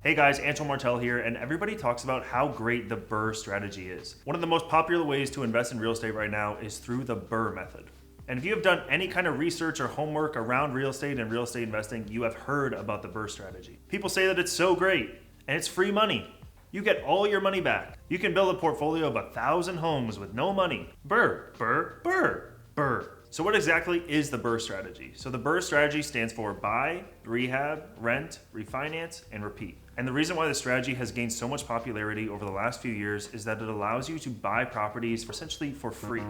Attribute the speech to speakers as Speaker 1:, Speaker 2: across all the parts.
Speaker 1: Hey guys, Antoine Martel here, and everybody talks about how great the BRRRR strategy is. One of the most popular ways to invest in real estate right now is through the BRRRR method. And if you have done any kind of research or homework around real estate and real estate investing, you have heard about the BRRRR strategy. People say that it's so great, and it's free money. You get all your money back. You can build a portfolio of 1,000 homes with no money. BRRRR, BRRRR, BRRRR, BRRRR. So what exactly is the BRRRR strategy? So the BRRRR strategy stands for buy, rehab, rent, refinance, and repeat. And the reason why this strategy has gained so much popularity over the last few years is that it allows you to buy properties essentially for free.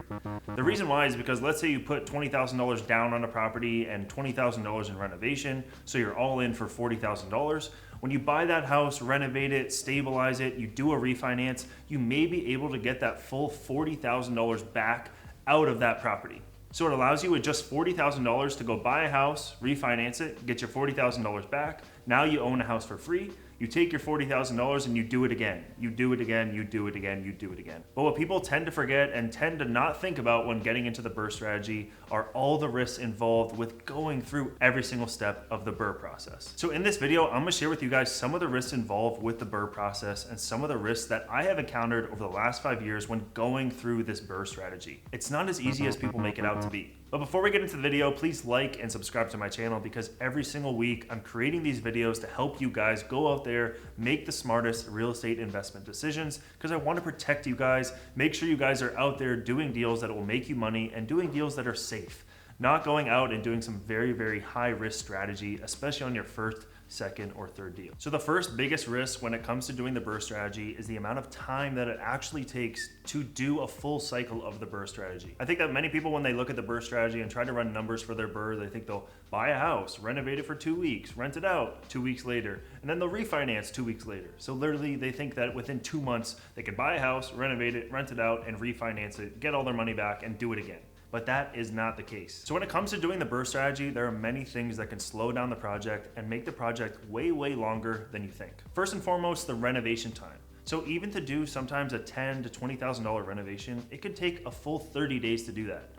Speaker 1: The reason why is because let's say you put $20,000 down on a property and $20,000 in renovation, so you're all in for $40,000. When you buy that house, renovate it, stabilize it, you do a refinance, you may be able to get that full $40,000 back out of that property. So it allows you with just $40,000 to go buy a house, refinance it, get your $40,000 back. Now you own a house for free. You take your $40,000 and you do it again. You do it again, you do it again, you do it again. But what people tend to forget and tend to not think about when getting into the BRRRR strategy are all the risks involved with going through every single step of the BRRRR process. So in this video, I'm gonna share with you guys some of the risks involved with the BRRRR process and some of the risks that I have encountered over the last 5 years when going through this BRRRR strategy. It's not as easy as people make it out to be. But before we get into the video, please like and subscribe to my channel because every single week I'm creating these videos to help you guys go out there, make the smartest real estate investment decisions because I want to protect you guys, make sure you guys are out there doing deals that will make you money and doing deals that are safe. Not going out and doing some very, very high risk strategy, especially on your first, second, or third deal. So the first biggest risk when it comes to doing the BRRRR strategy is the amount of time that it actually takes to do a full cycle of the BRRRR strategy. I think that many people, when they look at the BRRRR strategy and try to run numbers for their BRRRR, they think they'll buy a house, renovate it for 2 weeks, rent it out 2 weeks later, and then they'll refinance 2 weeks later. So literally they think that within 2 months, they can buy a house, renovate it, rent it out, and refinance it, get all their money back, and do it again. But that is not the case. So when it comes to doing the BRRRR strategy, there are many things that can slow down the project and make the project way, way longer than you think. First and foremost, the renovation time. So even to do sometimes a $10,000 to $20,000 renovation, it could take a full 30 days to do that.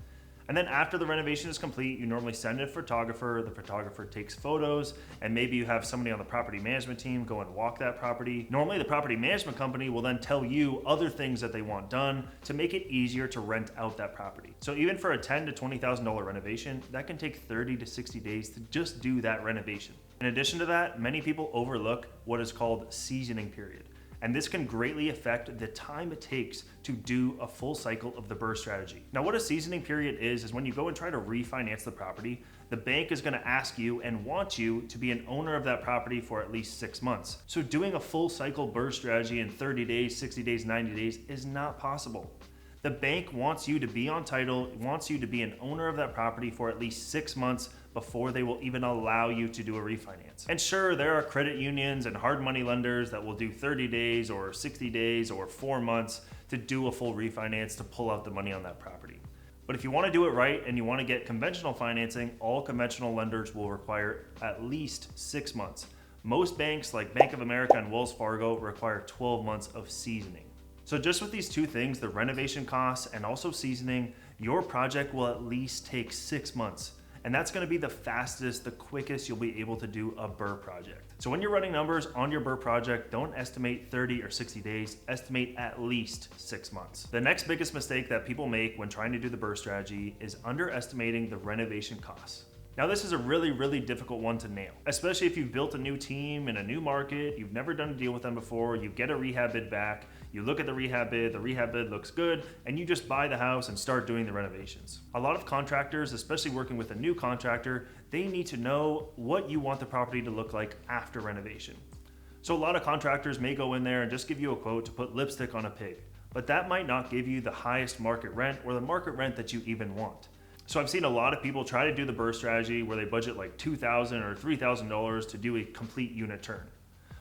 Speaker 1: And then after the renovation is complete, you normally send a photographer, the photographer takes photos, and maybe you have somebody on the property management team go and walk that property. Normally the property management company will then tell you other things that they want done to make it easier to rent out that property. So even for a $10,000 to $20,000 renovation, that can take 30 to 60 days to just do that renovation. In addition to that, many people overlook what is called seasoning period. And this can greatly affect the time it takes to do a full cycle of the BRRRR strategy. Now, what a seasoning period is when you go and try to refinance the property, the bank is gonna ask you and want you to be an owner of that property for at least 6 months. So doing a full cycle BRRRR strategy in 30 days, 60 days, 90 days is not possible. The bank wants you to be on title, wants you to be an owner of that property for at least 6 months before they will even allow you to do a refinance. And sure, there are credit unions and hard money lenders that will do 30 days or 60 days or 4 months to do a full refinance to pull out the money on that property. But if you want to do it right and you want to get conventional financing, all conventional lenders will require at least 6 months. Most banks like Bank of America and Wells Fargo require 12 months of seasoning. So just with these two things, the renovation costs and also seasoning, your project will at least take 6 months. And that's gonna be the fastest, the quickest you'll be able to do a BRRRR project. So when you're running numbers on your BRRRR project, don't estimate 30 or 60 days, estimate at least 6 months. The next biggest mistake that people make when trying to do the BRRRR strategy is underestimating the renovation costs. Now this is a really, really difficult one to nail, especially if you've built a new team in a new market, you've never done a deal with them before, you get a rehab bid back, you look at the rehab bid looks good, and you just buy the house and start doing the renovations. A lot of contractors, especially working with a new contractor, they need to know what you want the property to look like after renovation. So a lot of contractors may go in there and just give you a quote to put lipstick on a pig, but that might not give you the highest market rent or the market rent that you even want. So I've seen a lot of people try to do the BRRRR strategy where they budget like $2,000 or $3,000 to do a complete unit turn.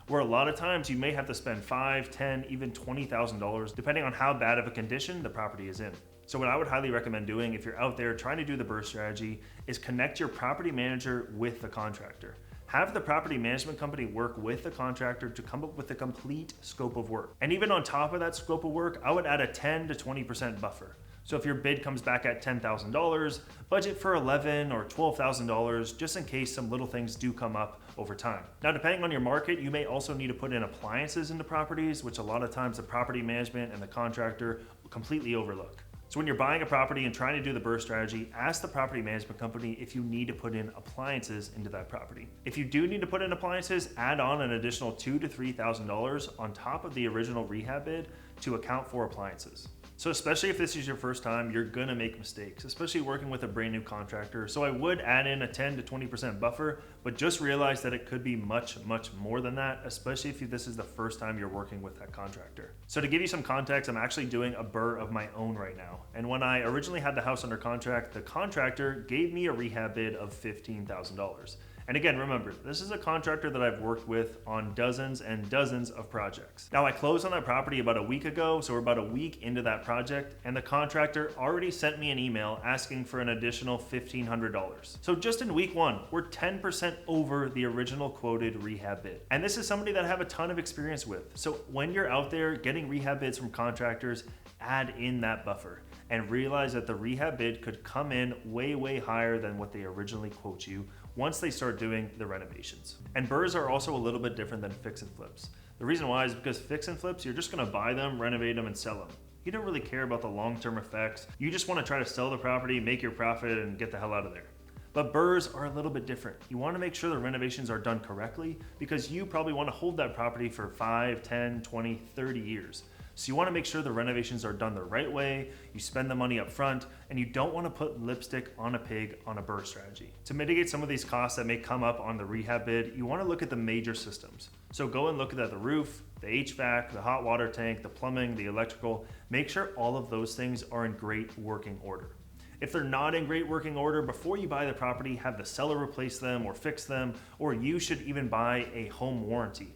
Speaker 1: Where a lot of times you may have to spend $5,000, $10,000, even $20,000 depending on how bad of a condition the property is in. So what I would highly recommend doing if you're out there trying to do the BRRRR strategy is connect your property manager with the contractor. Have the property management company work with the contractor to come up with a complete scope of work. And even on top of that scope of work, I would add a 10 to 20% buffer. So if your bid comes back at $10,000, budget for $11,000 or $12,000 just in case some little things do come up over time. Now, depending on your market, you may also need to put in appliances into properties, which a lot of times the property management and the contractor completely overlook. So when you're buying a property and trying to do the BRRRR strategy, ask the property management company if you need to put in appliances into that property. If you do need to put in appliances, add on an additional $2,000 to $3,000 on top of the original rehab bid to account for appliances. So especially if this is your first time, you're gonna make mistakes, especially working with a brand new contractor. So I would add in a 10 to 20% buffer, but just realize that it could be much more than that, especially if this is the first time you're working with that contractor. So to give you some context, I'm actually doing a BRRRR of my own right now. And when I originally had the house under contract, the contractor gave me a rehab bid of $15,000. And again, remember, this is a contractor that I've worked with on dozens and dozens of projects. Now, I closed on that property about a week ago, so we're about a week into that project, and the contractor already sent me an email asking for an additional $1,500. So just in week one, we're 10% over the original quoted rehab bid. And this is somebody that I have a ton of experience with. So when you're out there getting rehab bids from contractors, add in that buffer and realize that the rehab bid could come in way higher than what they originally quote you once they start doing the renovations. And BRRRRs are also a little bit different than fix and flips. The reason why is because fix and flips, you're just gonna buy them, renovate them, and sell them. You don't really care about the long-term effects. You just wanna try to sell the property, make your profit, and get the hell out of there. But BRRRRs are a little bit different. You wanna make sure the renovations are done correctly because you probably wanna hold that property for 5, 10, 20, 30 years. So you want to make sure the renovations are done the right way, you spend the money up front, and you don't want to put lipstick on a pig on a BRRRR strategy. To mitigate some of these costs that may come up on the rehab bid, you want to look at the major systems. So go and look at the roof, the HVAC, the hot water tank, the plumbing, the electrical. Make sure all of those things are in great working order. If they're not in great working order, before you buy the property, have the seller replace them or fix them, or you should even buy a home warranty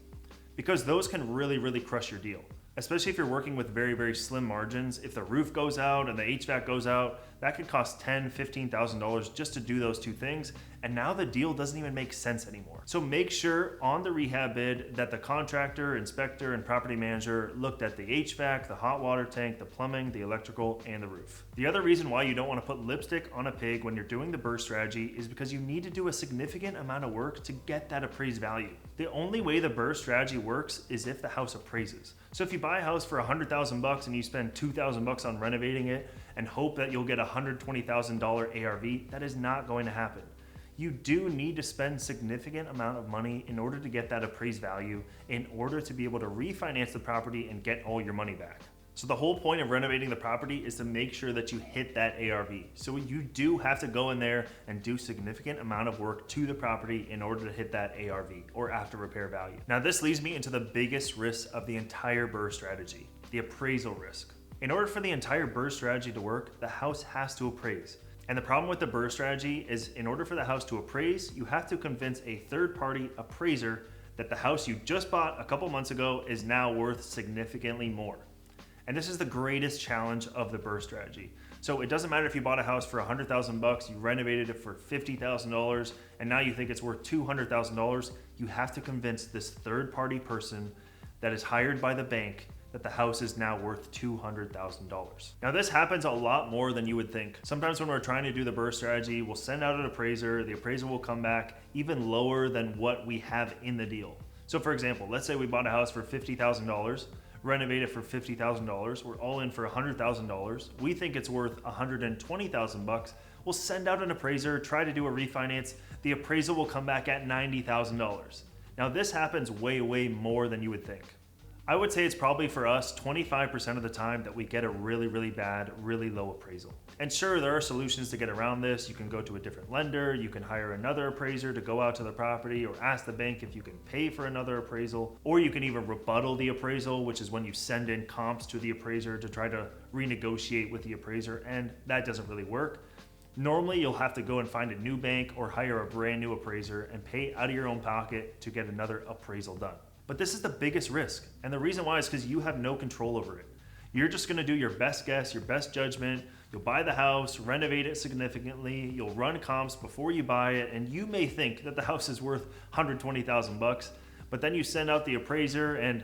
Speaker 1: because those can really crush your deal. Especially if you're working with very slim margins. If the roof goes out and the HVAC goes out, that could cost $10,000, $15,000 just to do those two things. And now the deal doesn't even make sense anymore. So make sure on the rehab bid that the contractor, inspector, and property manager looked at the HVAC, the hot water tank, the plumbing, the electrical, and the roof. The other reason why you don't want to put lipstick on a pig when you're doing the BRRRR strategy is because you need to do a significant amount of work to get that appraised value. The only way the BRRRR strategy works is if the house appraises. So if you buy a house for $100,000 and you spend $2,000 on renovating it and hope that you'll get a $120,000 ARV, that is not going to happen. You do need to spend significant amount of money in order to get that appraised value in order to be able to refinance the property and get all your money back. So the whole point of renovating the property is to make sure that you hit that ARV. So you do have to go in there and do significant amount of work to the property in order to hit that ARV or after repair value. Now this leads me into the biggest risk of the entire BRRRR strategy, the appraisal risk. In order for the entire BRRRR strategy to work, the house has to appraise. And the problem with the BRRRR strategy is in order for the house to appraise, you have to convince a third-party appraiser that the house you just bought a couple months ago is now worth significantly more. And this is the greatest challenge of the BRRRR strategy. So it doesn't matter if you bought a house for $100,000, you renovated it for $50,000, and now you think it's worth $200,000, you have to convince this third-party person that is hired by the bank that the house is now worth $200,000. Now this happens a lot more than you would think. Sometimes when we're trying to do the BRRRR strategy, we'll send out an appraiser, the appraiser will come back even lower than what we have in the deal. So for example, let's say we bought a house for $50,000, renovate it for $50,000, we're all in for $100,000, we think it's worth $120,000, we'll send out an appraiser, try to do a refinance, the appraisal will come back at $90,000. Now this happens way more than you would think. I would say it's probably for us 25% of the time that we get a really bad, really low appraisal. And sure, there are solutions to get around this. You can go to a different lender, you can hire another appraiser to go out to the property or ask the bank if you can pay for another appraisal, or you can even rebuttal the appraisal, which is when you send in comps to the appraiser to try to renegotiate with the appraiser, and that doesn't really work. Normally, you'll have to go and find a new bank or hire a brand new appraiser and pay out of your own pocket to get another appraisal done. But this is the biggest risk. And the reason why is because you have no control over it. You're just gonna do your best guess, your best judgment. You'll buy the house, renovate it significantly. You'll run comps before you buy it. And you may think that the house is worth $120,000, but then you send out the appraiser and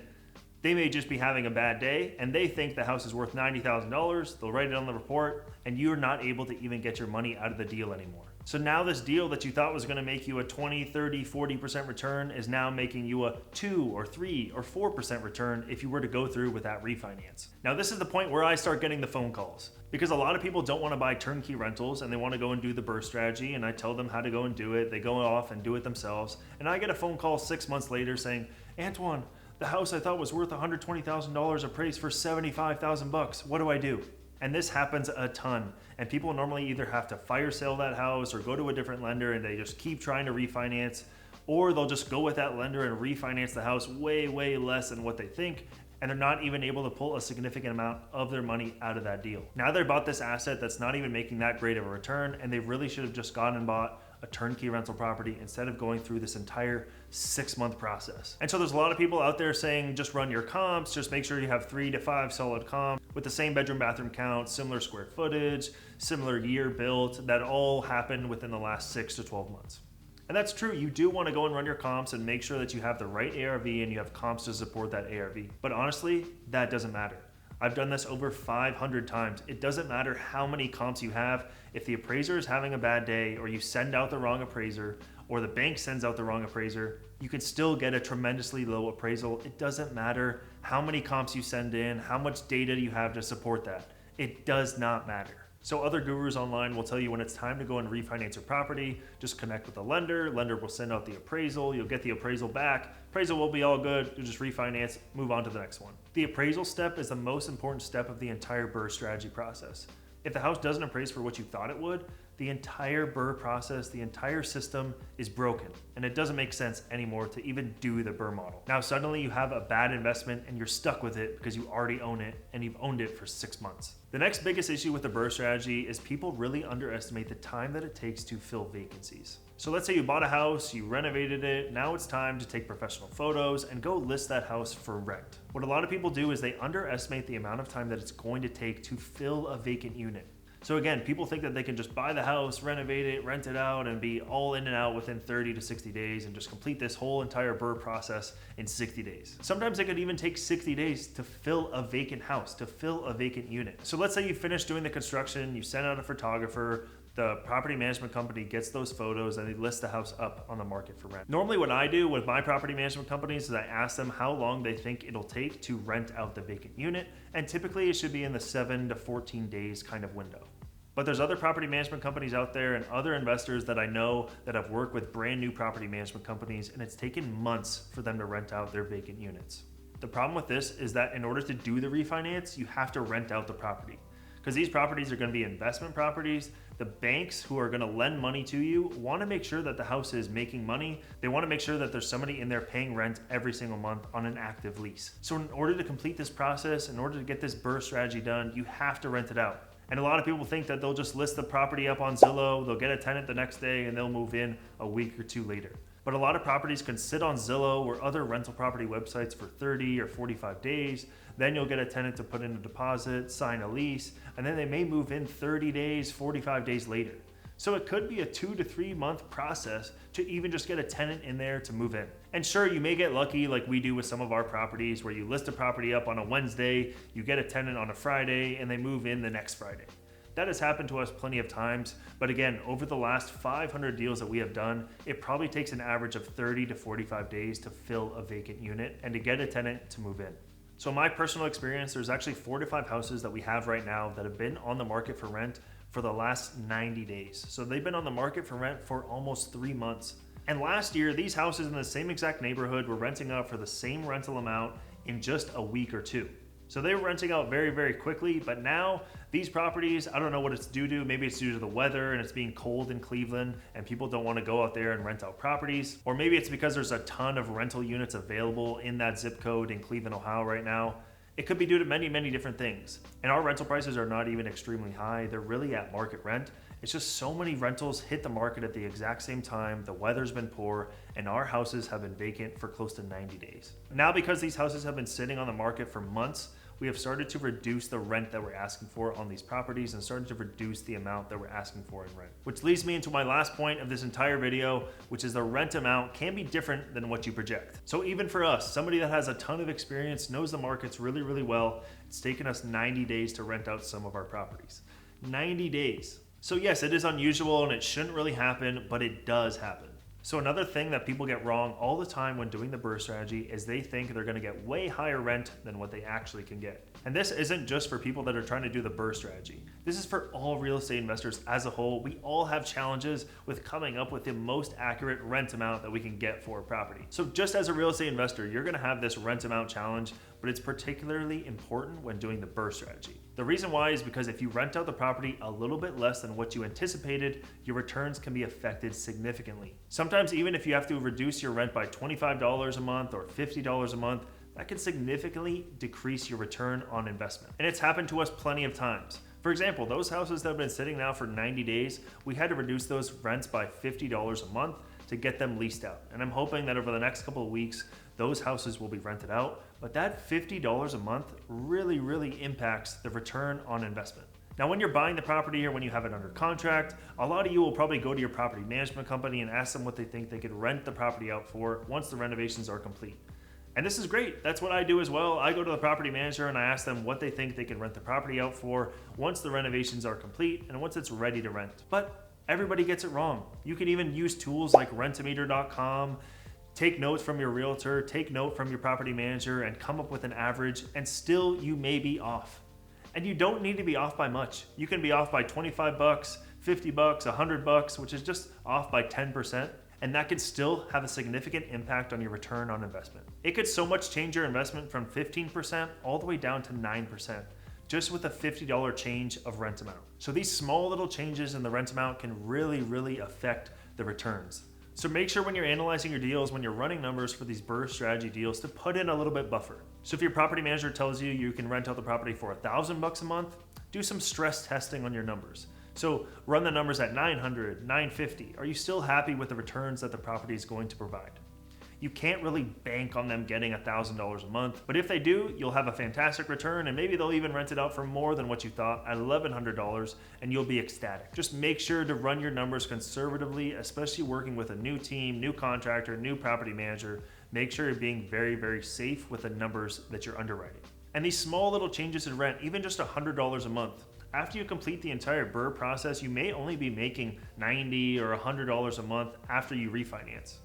Speaker 1: They may just be having a bad day and they think the house is worth $90,000. They'll write it on the report and you're not able to even get your money out of the deal anymore. So now this deal that you thought was going to make you a 20, 30, 40% return is now making you a 2 or 3 or 4% return if you were to go through with that refinance. Now this is the point where I start getting the phone calls, because a lot of people don't want to buy turnkey rentals and they want to go and do the BRRRR strategy, and I tell them how to go and do it. They go off and do it themselves, and I get a phone call 6 months later saying, Antoine, the house I thought was worth $120,000 appraised for $75,000. What do I do? And this happens a ton. And people normally either have to fire sale that house or go to a different lender and they just keep trying to refinance, or they'll just go with that lender and refinance the house way, way less than what they think. And they're not even able to pull a significant amount of their money out of that deal. Now they bought this asset that's not even making that great of a return, and they really should have just gone and bought a turnkey rental property instead of going through this entire 6-month process. And so there's a lot of people out there saying, just run your comps, just make sure you have 3 to 5 solid comps with the same bedroom bathroom count, similar square footage, similar year built, that all happened within the last 6 to 12 months. And that's true. You do want to go and run your comps and make sure that you have the right ARV and you have comps to support that ARV. But honestly, that doesn't matter. I've done this over 500 times. It doesn't matter how many comps you have. If the appraiser is having a bad day, or you send out the wrong appraiser, or the bank sends out the wrong appraiser, you can still get a tremendously low appraisal. It doesn't matter how many comps you send in, how much data you have to support that. It does not matter. So other gurus online will tell you when it's time to go and refinance your property, just connect with the lender. Lender will send out the appraisal. You'll get the appraisal back. Appraisal will be all good. You'll just refinance, move on to the next one. The appraisal step is the most important step of the entire BRRRR strategy process. If the house doesn't appraise for what you thought it would, the entire BRRRR process, the entire system is broken, and it doesn't make sense anymore to even do the BRRRR model. Now suddenly you have a bad investment and you're stuck with it because you already own it and you've owned it for 6 months. The next biggest issue with the BRRRR strategy is people really underestimate the time that it takes to fill vacancies. So let's say you bought a house, you renovated it, now it's time to take professional photos and go list that house for rent. What a lot of people do is they underestimate the amount of time that it's going to take to fill a vacant unit. So again, people think that they can just buy the house, renovate it, rent it out, and be all in and out within 30 to 60 days and just complete this whole entire BRRRR process in 60 days. Sometimes it could even take 60 days to fill a vacant house, to fill a vacant unit. So let's say you finish doing the construction, you send out a photographer, the property management company gets those photos and they list the house up on the market for rent. Normally what I do with my property management companies is I ask them how long they think it'll take to rent out the vacant unit, and typically it should be in the 7 to 14 days kind of window. But there's other property management companies out there and other investors that I know that have worked with brand new property management companies, and it's taken months for them to rent out their vacant units. The problem with this is that in order to do the refinance, you have to rent out the property, because these properties are going to be investment properties. The banks who are going to lend money to you want to make sure that the house is making money. They want to make sure that there's somebody in there paying rent every single month on an active lease. So in order to complete this process, in order to get this BRRRR strategy done, you have to rent it out. And a lot of people think that they'll just list the property up on Zillow, they'll get a tenant the next day, and they'll move in a week or 2 later. But a lot of properties can sit on Zillow or other rental property websites for 30 or 45 days. Then you'll get a tenant to put in a deposit, sign a lease, and then they may move in 30 days, 45 days later. So it could be a 2 to 3 month process to even just get a tenant in there to move in. And sure, you may get lucky like we do with some of our properties where you list a property up on a Wednesday, you get a tenant on a Friday, and they move in the next Friday. That has happened to us plenty of times, but again, over the last 500 deals that we have done, it probably takes an average of 30 to 45 days to fill a vacant unit and to get a tenant to move in. So in my personal experience, there's actually 4 to 5 houses that we have right now that have been on the market for rent for the last 90 days. So they've been on the market for rent for almost 3 months. And last year, these houses in the same exact neighborhood were renting out for the same rental amount in just a week or 2. So they were renting out very, very quickly, but now these properties, I don't know what it's due to. Maybe it's due to the weather and it's being cold in Cleveland and people don't want to go out there and rent out properties. Or maybe it's because there's a ton of rental units available in that zip code in Cleveland, Ohio right now. It could be due to many, many different things. And our rental prices are not even extremely high. They're really at market rent. It's just so many rentals hit the market at the exact same time. The weather's been poor and our houses have been vacant for close to 90 days. Now, because these houses have been sitting on the market for months, we have started to reduce the rent that we're asking for on these properties and started to reduce the amount that we're asking for in rent. Which leads me into my last point of this entire video, which is the rent amount can be different than what you project. So even for us, somebody that has a ton of experience, knows the markets really, really well, it's taken us 90 days to rent out some of our properties. 90 days. So yes, it is unusual and it shouldn't really happen, but it does happen. So another thing that people get wrong all the time when doing the BRRRR strategy is they think they're going to get way higher rent than what they actually can get. And this isn't just for people that are trying to do the BRRRR strategy. This is for all real estate investors as a whole. We all have challenges with coming up with the most accurate rent amount that we can get for a property. So just as a real estate investor, you're going to have this rent amount challenge, but it's particularly important when doing the BRRRR strategy. The reason why is because if you rent out the property a little bit less than what you anticipated, your returns can be affected significantly. Sometimes even if you have to reduce your rent by $25 a month or $50 a month, that can significantly decrease your return on investment. And it's happened to us plenty of times. For example, those houses that have been sitting now for 90 days, we had to reduce those rents by $50 a month to get them leased out. And I'm hoping that over the next couple of weeks, those houses will be rented out. But that $50 a month really, really impacts the return on investment. Now, when you're buying the property or when you have it under contract, a lot of you will probably go to your property management company and ask them what they think they could rent the property out for once the renovations are complete. And this is great. That's what I do as well. I go to the property manager and I ask them what they think they can rent the property out for once the renovations are complete and once it's ready to rent. But everybody gets it wrong. You can even use tools like rentometer.com, take notes from your realtor, take note from your property manager and come up with an average, and still you may be off. And you don't need to be off by much. You can be off by 25 bucks, 50 bucks, 100 bucks, which is just off by 10%. And that could still have a significant impact on your return on investment. It could so much change your investment from 15% all the way down to 9%, just with a $50 change of rent amount. So these small little changes in the rent amount can really, really affect the returns. So make sure when you're analyzing your deals, when you're running numbers for these BRRRR strategy deals, to put in a little bit buffer. So if your property manager tells you you can rent out the property for $1,000 a month, do some stress testing on your numbers. So run the numbers at 900, 950. Are you still happy with the returns that the property is going to provide? You can't really bank on them getting $1,000 a month, but if they do, you'll have a fantastic return and maybe they'll even rent it out for more than what you thought at $1,100 and you'll be ecstatic. Just make sure to run your numbers conservatively, especially working with a new team, new contractor, new property manager. Make sure you're being very, very safe with the numbers that you're underwriting. And these small little changes in rent, even just $100 a month, after you complete the entire BRRRR process, you may only be making $90 or $100 a month after you refinance.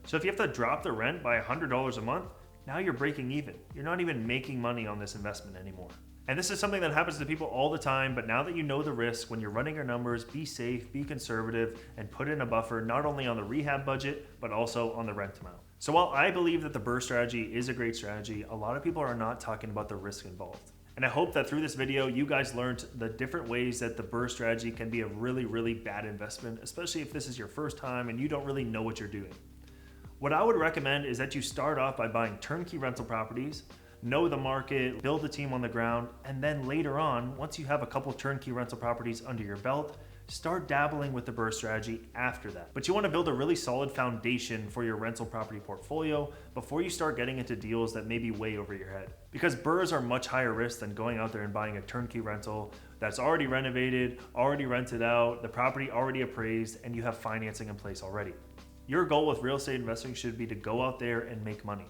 Speaker 1: So if you have to drop the rent by $100 a month, now you're breaking even. You're not even making money on this investment anymore. And this is something that happens to people all the time, but now that you know the risk, when you're running your numbers, be safe, be conservative, and put in a buffer not only on the rehab budget, but also on the rent amount. So while I believe that the BRRRR strategy is a great strategy, a lot of people are not talking about the risk involved. And I hope that through this video, you guys learned the different ways that the BRRRR strategy can be a really, really bad investment, especially if this is your first time and you don't really know what you're doing. What I would recommend is that you start off by buying turnkey rental properties, know the market, build a team on the ground, and then later on, once you have a couple turnkey rental properties under your belt, start dabbling with the BRRRR strategy after that. But you want to build a really solid foundation for your rental property portfolio before you start getting into deals that may be way over your head. Because BRRRRs are much higher risk than going out there and buying a turnkey rental that's already renovated, already rented out, the property already appraised, and you have financing in place already. Your goal with real estate investing should be to go out there and make money.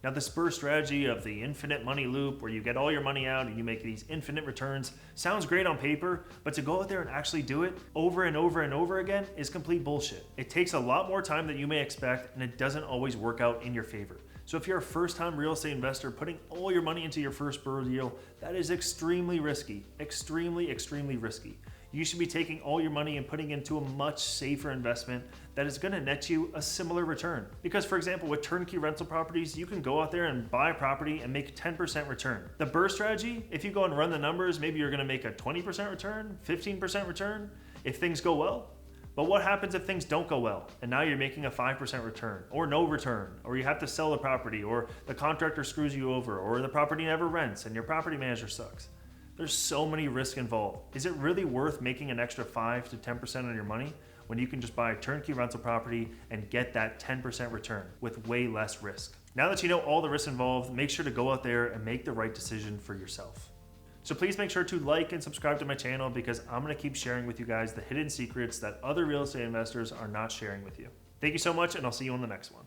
Speaker 1: Now, this BRRRR strategy of the infinite money loop where you get all your money out and you make these infinite returns sounds great on paper, but to go out there and actually do it over and over and over again is complete bullshit. It takes a lot more time than you may expect, and it doesn't always work out in your favor. So if you're a first-time real estate investor putting all your money into your first BRRRR deal, that is extremely risky, extremely, extremely risky. You should be taking all your money and putting into a much safer investment that is going to net you a similar return. Because for example, with turnkey rental properties, you can go out there and buy a property and make 10% return. The BRRRR strategy, if you go and run the numbers, maybe you're going to make a 20% return, 15% return if things go well. But what happens if things don't go well and now you're making a 5% return or no return, or you have to sell the property, or the contractor screws you over, or the property never rents and your property manager sucks? There's so many risks involved. Is it really worth making an extra 5 to 10% on your money when you can just buy a turnkey rental property and get that 10% return with way less risk? Now that you know all the risks involved, make sure to go out there and make the right decision for yourself. So please make sure to like and subscribe to my channel because I'm going to keep sharing with you guys the hidden secrets that other real estate investors are not sharing with you. Thank you so much, and I'll see you on the next one.